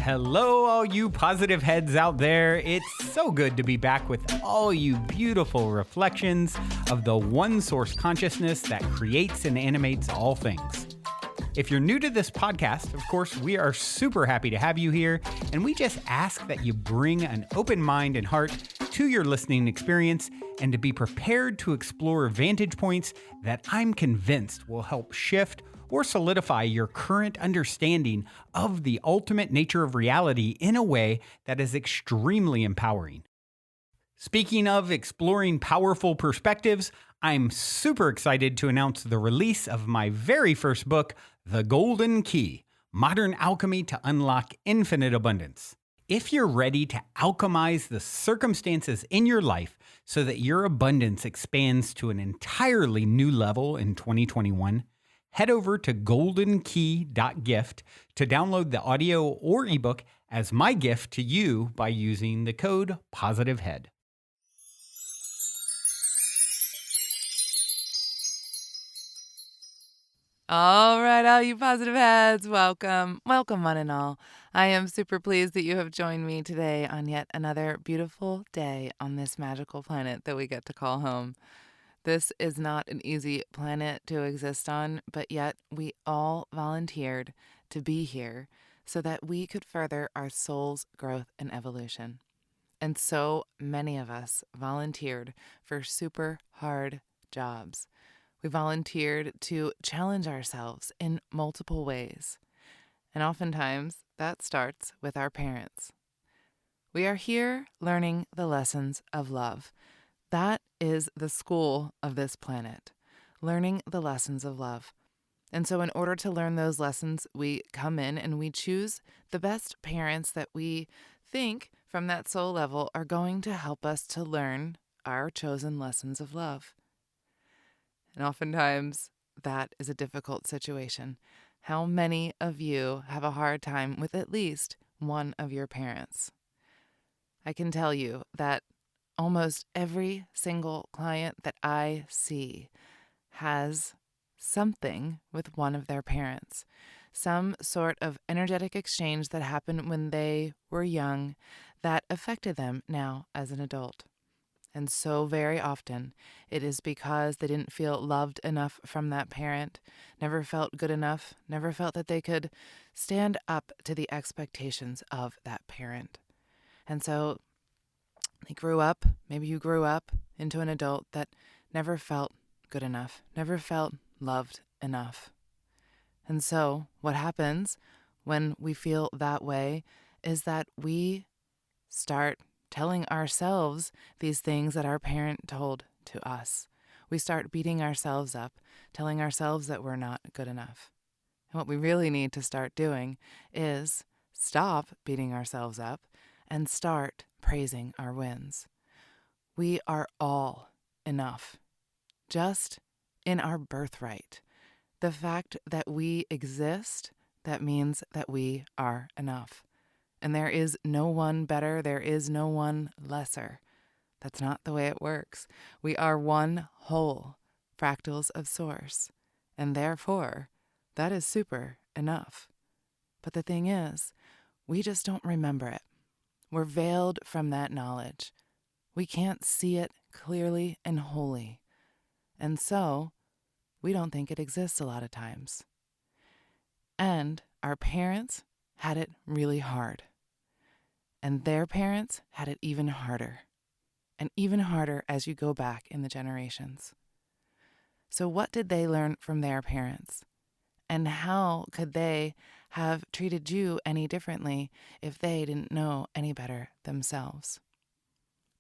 Hello, all you positive heads out there. It's so good to be back with all you beautiful reflections of the one source consciousness that creates and animates all things. If you're new to this podcast, of course, we are super happy to have you here, and we just ask that you bring an open mind and heart to your listening experience and to be prepared to explore vantage points that I'm convinced will help shift or solidify your current understanding of the ultimate nature of reality in a way that is extremely empowering. Speaking of exploring powerful perspectives, I'm super excited to announce the release of my very first book, The Golden Key: Modern Alchemy to Unlock Infinite Abundance. If you're ready to alchemize the circumstances in your life so that your abundance expands to an entirely new level in 2021, head over to goldenkey.gift to download the audio or ebook as my gift to you by using the code POSITIVEHEAD. All right, all you positive heads, welcome one and all. I am super pleased that you have joined me today on yet another beautiful day on this magical planet that we get to call home. This is not an easy planet to exist on, but yet we all volunteered to be here so that we could further our soul's growth and evolution. And so many of us volunteered for super hard jobs. We volunteered to challenge ourselves in multiple ways. And oftentimes, that starts with our parents. We are here learning the lessons of love. That is the school of this planet, learning the lessons of love. And so in order to learn those lessons, we come in and we choose the best parents that we think from that soul level are going to help us to learn our chosen lessons of love. And oftentimes, that is a difficult situation. How many of you have a hard time with at least one of your parents? I can tell you that almost every single client that I see has something with one of their parents, some sort of energetic exchange that happened when they were young that affected them now as an adult. And so very often it is because they didn't feel loved enough from that parent, never felt good enough, never felt that they could stand up to the expectations of that parent. And so they grew up, maybe you grew up into an adult that never felt good enough, never felt loved enough. And so what happens when we feel that way is that we start telling ourselves these things that our parent told to us. We start beating ourselves up, telling ourselves that we're not good enough. And what we really need to start doing is stop beating ourselves up and start praising our wins. We are all enough, just in our birthright. The fact that we exist, that means that we are enough. And there is no one better, there is no one lesser. That's not the way it works. We are one whole, fractals of source, and therefore, that is super enough. But the thing is, we just don't remember it. We're veiled from that knowledge. We can't see it clearly and wholly. And so, we don't think it exists a lot of times. And our parents had it really hard. And their parents had it even harder. And even harder as you go back in the generations. So what did they learn from their parents? And how could they have treated you any differently if they didn't know any better themselves?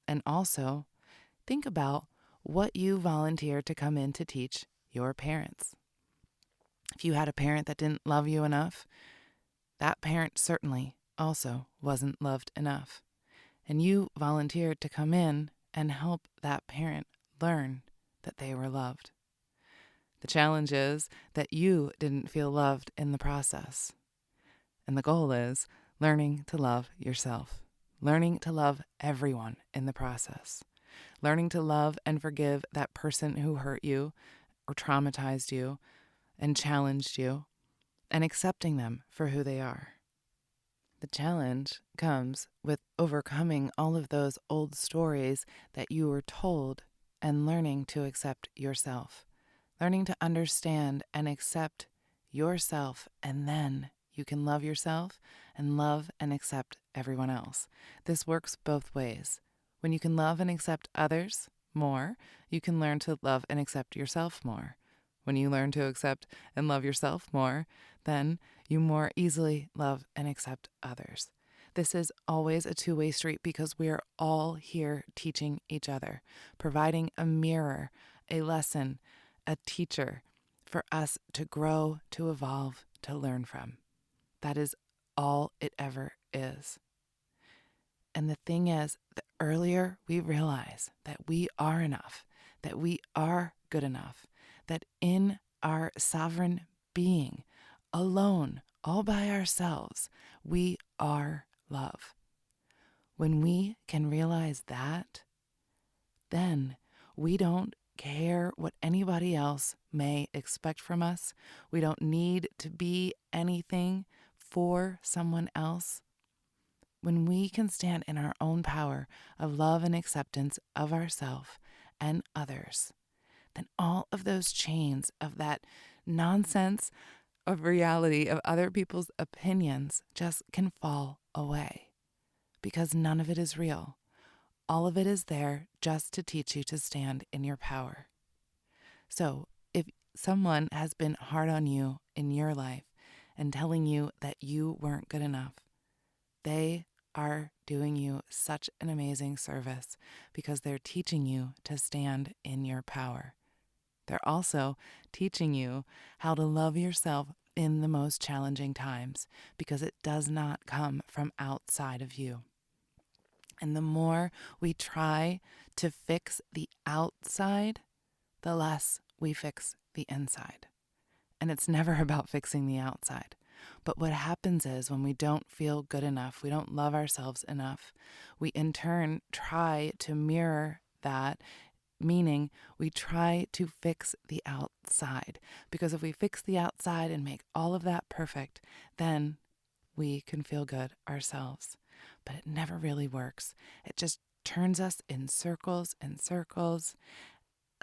And also, think about what you volunteered to come in to teach your parents. If you had a parent that didn't love you enough, that parent certainly also wasn't loved enough. And you volunteered to come in and help that parent learn that they were loved. The challenge is that you didn't feel loved in the process. And the goal is learning to love yourself, learning to love everyone in the process, learning to love and forgive that person who hurt you or traumatized you and challenged you, and accepting them for who they are. The challenge comes with overcoming all of those old stories that you were told and learning to accept yourself, learning to understand and accept yourself, and then you can love yourself and love and accept everyone else. This works both ways. When you can love and accept others more, you can learn to love and accept yourself more. When you learn to accept and love yourself more, then you more easily love and accept others. This is always a two-way street because we are all here teaching each other, providing a mirror, a lesson, a teacher for us to grow, to evolve, to learn from. That is all it ever is. And the thing is, the earlier we realize that we are enough, that we are good enough, that in our sovereign being, alone, all by ourselves, we are love. When we can realize that, then we don't care what anybody else may expect from us. We don't need to be anything for someone else. When we can stand in our own power of love and acceptance of ourselves and others, then all of those chains of that nonsense of reality of other people's opinions just can fall away, because none of it is real. All of it is there just to teach you to stand in your power. So if someone has been hard on you in your life and telling you that you weren't good enough, they are doing you such an amazing service because they're teaching you to stand in your power. They're also teaching you how to love yourself in the most challenging times, because it does not come from outside of you. And the more we try to fix the outside, the less we fix the inside. And it's never about fixing the outside. But what happens is when we don't feel good enough, we don't love ourselves enough, we in turn try to mirror that, meaning we try to fix the outside. Because if we fix the outside and make all of that perfect, then we can feel good ourselves. But it never really works. It just turns us in circles and circles,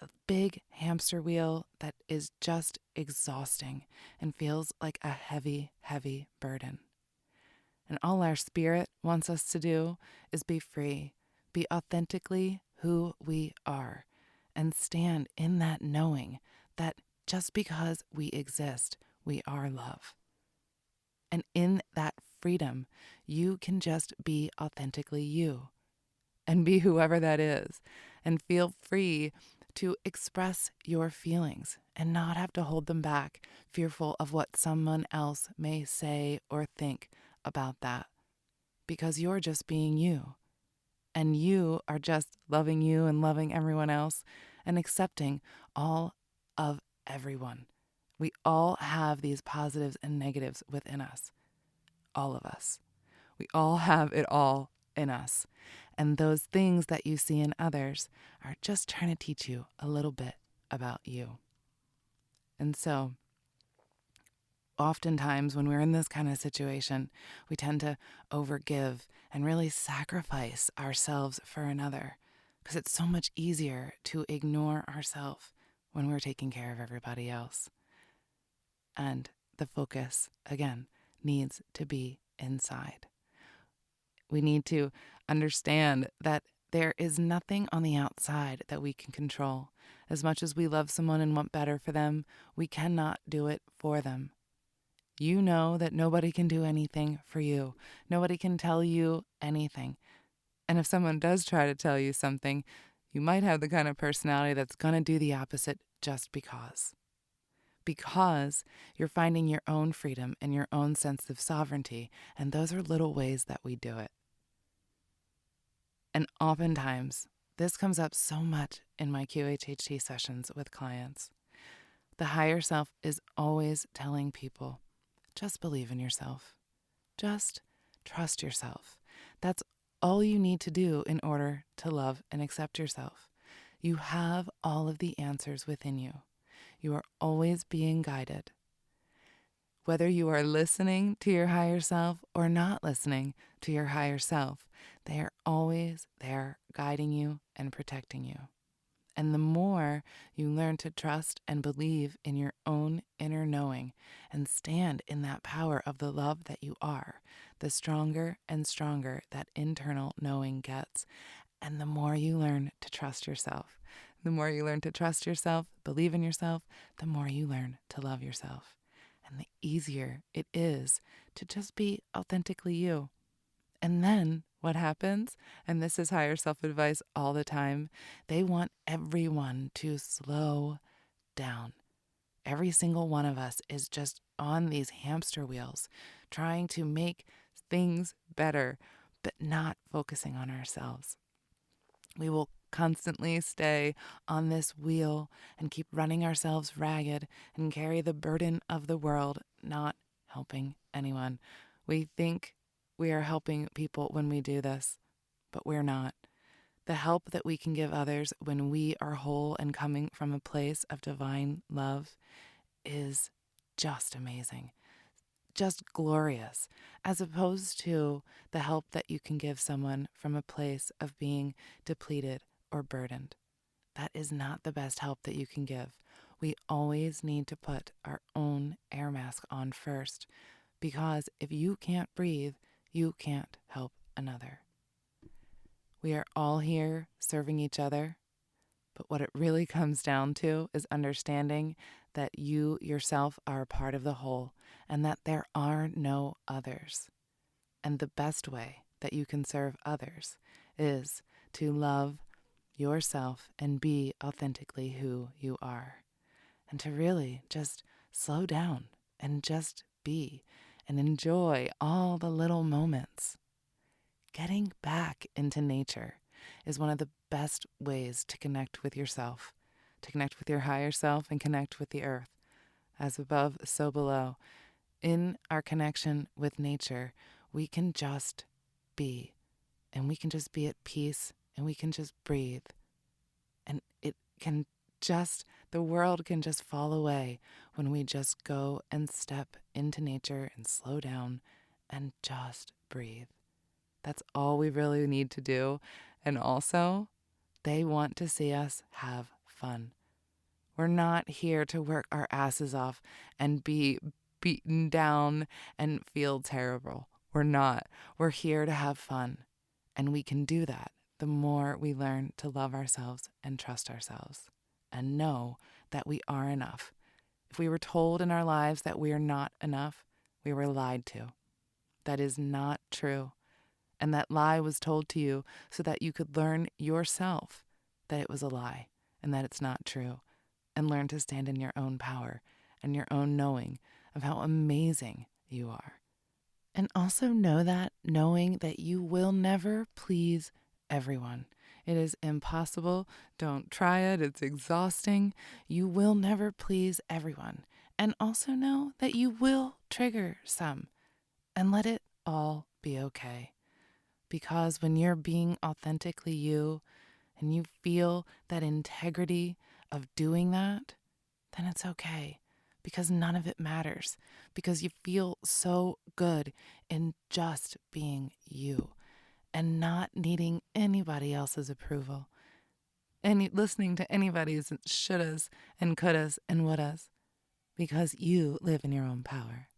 a big hamster wheel that is just exhausting and feels like a heavy, heavy burden. And all our spirit wants us to do is be free, be authentically who we are, and stand in that knowing that just because we exist, we are love. And in that freedom, you can just be authentically you and be whoever that is, and feel free to express your feelings and not have to hold them back, fearful of what someone else may say or think about that, because you're just being you, and you are just loving you and loving everyone else and accepting all of everyone. We all have these positives and negatives within us, all of us. We all have it all in us. And those things that you see in others are just trying to teach you a little bit about you. And so, oftentimes when we're in this kind of situation, we tend to overgive and really sacrifice ourselves for another, because it's so much easier to ignore ourselves when we're taking care of everybody else. And the focus, again, needs to be inside. We need to understand that there is nothing on the outside that we can control. As much as we love someone and want better for them, we cannot do it for them. You know that nobody can do anything for you. Nobody can tell you anything. And if someone does try to tell you something, you might have the kind of personality that's going to do the opposite just because. Because you're finding your own freedom and your own sense of sovereignty, and those are little ways that we do it. And oftentimes, this comes up so much in my QHHT sessions with clients. The higher self is always telling people, just believe in yourself. Just trust yourself. That's all you need to do in order to love and accept yourself. You have all of the answers within you. You are always being guided. whether you are listening to your higher self or not listening to your higher self, they are always there guiding you and protecting you. And the more you learn to trust and believe in your own inner knowing and stand in that power of the love that you are, the stronger and stronger that internal knowing gets. And the more you learn to trust yourself, the more you learn to trust yourself, believe in yourself, the more you learn to love yourself. And the easier it is to just be authentically you. And then what happens, and this is higher self advice all the time, they want everyone to slow down. Every single one of us is just on these hamster wheels, trying to make things better, but not focusing on ourselves. We will constantly stay on this wheel and keep running ourselves ragged and carry the burden of the world, not helping anyone. We think we are helping people when we do this, but we're not. The help that we can give others when we are whole and coming from a place of divine love is just amazing, just glorious, as opposed to the help that you can give someone from a place of being depleted or burdened. That is not the best help that you can give. We always need to put our own air mask on first, because if you can't breathe, you can't help another. We are all here serving each other, but what it really comes down to is understanding that you yourself are a part of the whole and that there are no others. And the best way that you can serve others is to love yourself and be authentically who you are. And to really just slow down and just be and enjoy all the little moments. Getting back into nature is one of the best ways to connect with yourself, to connect with your higher self and connect with the earth. As above, so below. In our connection with nature, we can just be, and we can just be at peace, and we can just breathe. And the world can just fall away when we just go and step into nature and slow down and just breathe. That's all we really need to do. And also, they want to see us have fun. We're not here to work our asses off and be beaten down and feel terrible. We're not. We're here to have fun. And we can do that the more we learn to love ourselves and trust ourselves and know that we are enough. If we were told in our lives that we are not enough, we were lied to. That is not true. And that lie was told to you so that you could learn yourself that it was a lie and that it's not true, and learn to stand in your own power and your own knowing of how amazing you are. And also know that, knowing that you will never please everyone. It is impossible. Don't try it. It's exhausting. You will never please everyone. And also know that you will trigger some, and let it all be okay. Because when you're being authentically you and you feel that integrity of doing that, then it's okay. Because none of it matters. Because you feel so good in just being you and not needing anybody else's approval. And listening to anybody's shouldas and couldas and wouldas. Because you live in your own power.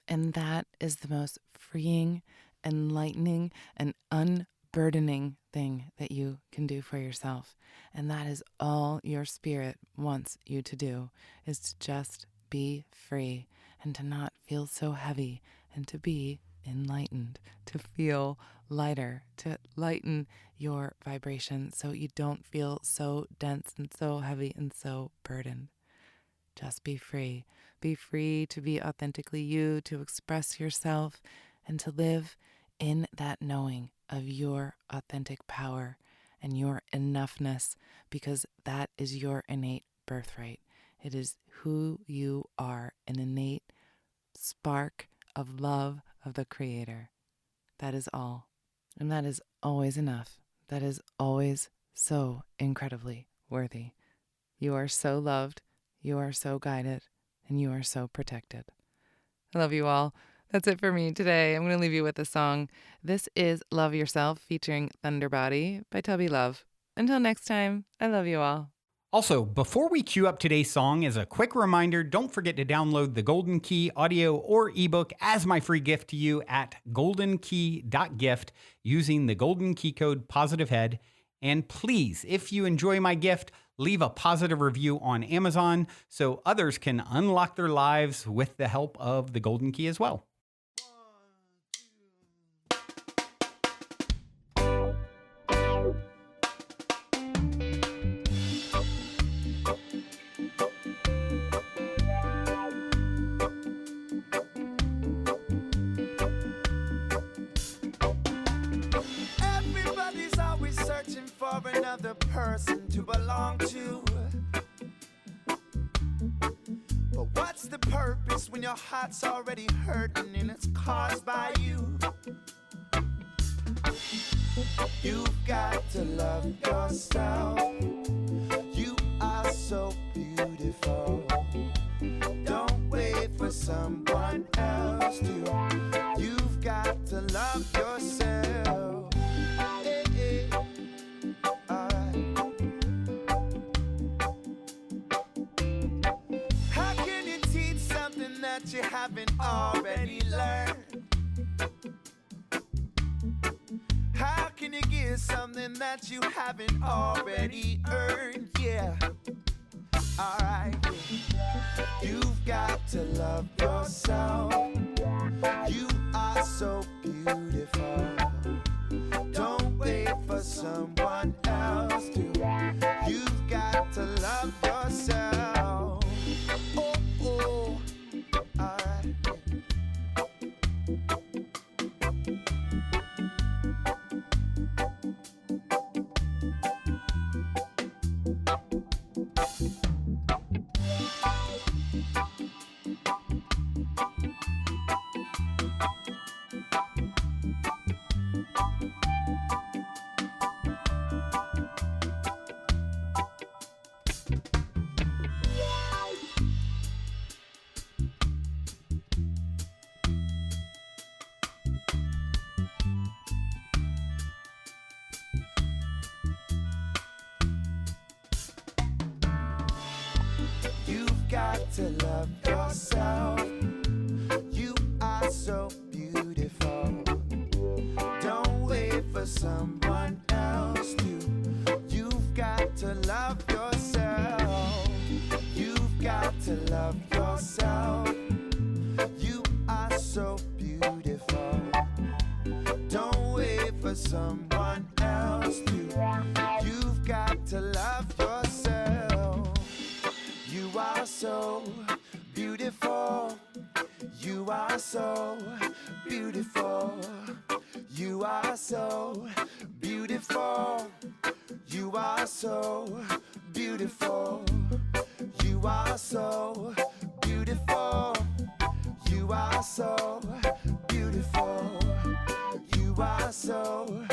And that is the most freeing, enlightening, and unburdening thing that you can do for yourself. And that is all your spirit wants you to do, is to just be free and to not feel so heavy and to be enlightened, to feel lighter, to lighten your vibration so you don't feel so dense and so heavy and so burdened. Just be free. Be free to be authentically you, to express yourself, and to live in that knowing of your authentic power and your enoughness, because that is your innate birthright. It is who you are, an innate spark of love of the Creator. That is all. And that is always enough. That is always so incredibly worthy. You are so loved. You are so guided, and you are so protected. I love you all. That's it for me today. I'm going to leave you with a song. This is Love Yourself featuring Thunderbody by Tubby Love. Until next time, I love you all. Also, before we cue up today's song, as a quick reminder, don't forget to download the Golden Key audio or ebook as my free gift to you at goldenkey.gift using the Golden Key code POSITIVEHEAD. And please, if you enjoy my gift, leave a positive review on Amazon so others can unlock their lives with the help of the Golden Key as well. Everybody's always searching for another person to belong to. But what's the purpose when your heart's already hurting and it's caused by you? You've got to love yourself. You are so beautiful. Don't wait for someone else to. You've got to love yourself. Hey, hey. Alright. How can you teach something that you haven't already learned? How can you give something that you haven't already earned? Yeah. Alright. You've got to love yourself. You are so beautiful. Don't wait for someone else to. You've got to love yourself. Oh, oh. Alright. You've got to love yourself. You are so beautiful. Don't wait for someone else to. You've got to love yourself. You've got to love yourself. You are so beautiful. Don't wait for someone else to. You've got to love yourself. You are so beautiful. You are so beautiful. You are so beautiful. You are so beautiful. You are so beautiful. You are so beautiful. You are so